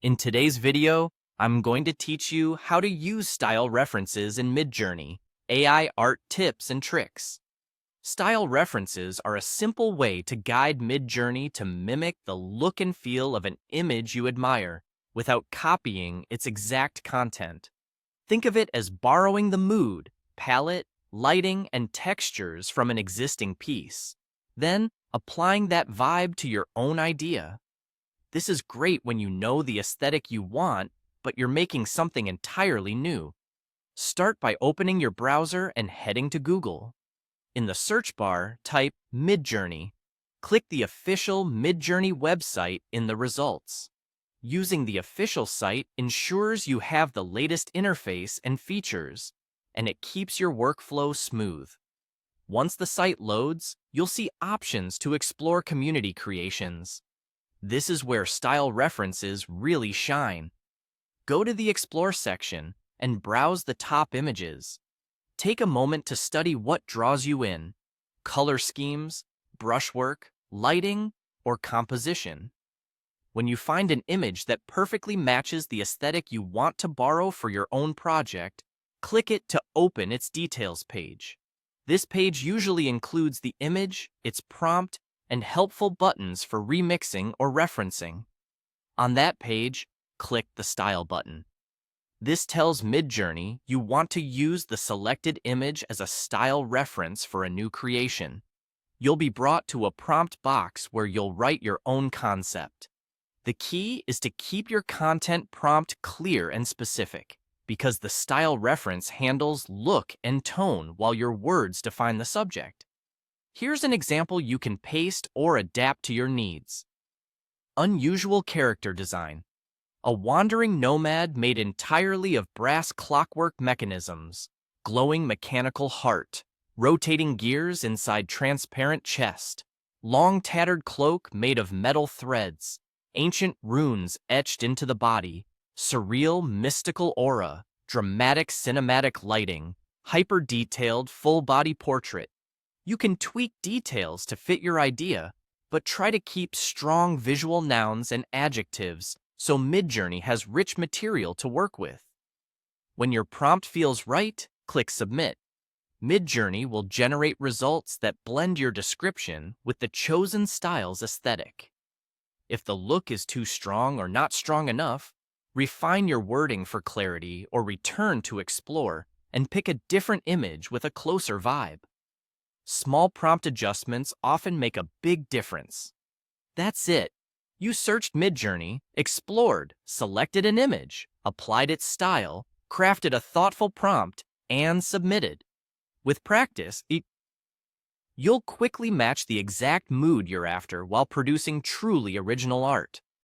In today's video, I'm going to teach you how to use style references in Midjourney, AI art tips and tricks. Style references are a simple way to guide Midjourney to mimic the look and feel of an image you admire without copying its exact content. Think of it as borrowing the mood, palette, lighting, and textures from an existing piece, then applying that vibe to your own idea. This is great when you know the aesthetic you want, but you're making something entirely new. Start by opening your browser and heading to Google. In the search bar, type Midjourney. Click the official Midjourney website in the results. Using the official site ensures you have the latest interface and features, and it keeps your workflow smooth. Once the site loads, you'll see options to explore community creations. This is where style references really shine. Go to the Explore section and browse the top images. Take a moment to study what draws you in: color schemes, brushwork, lighting, or composition. When you find an image that perfectly matches the aesthetic you want to borrow for your own project, click it to open its details page. This page usually includes the image, its prompt, and helpful buttons for remixing or referencing. On that page, click the Style button. This tells Midjourney you want to use the selected image as a style reference for a new creation. You'll be brought to a prompt box where you'll write your own concept. The key is to keep your content prompt clear and specific, because the style reference handles look and tone while your words define the subject. Here's an example you can paste or adapt to your needs. Unusual character design. A wandering nomad made entirely of brass clockwork mechanisms, glowing mechanical heart, rotating gears inside transparent chest, long tattered cloak made of metal threads, ancient runes etched into the body, surreal mystical aura, dramatic cinematic lighting, hyper-detailed full-body portrait. You can tweak details to fit your idea, but try to keep strong visual nouns and adjectives so Midjourney has rich material to work with. When your prompt feels right, click Submit. Midjourney will generate results that blend your description with the chosen style's aesthetic. If the look is too strong or not strong enough, refine your wording for clarity or return to Explore and pick a different image with a closer vibe. Small prompt adjustments often make a big difference. That's it. You searched Midjourney, explored, selected an image, applied its style, crafted a thoughtful prompt, and submitted. With practice, you'll quickly match the exact mood you're after while producing truly original art.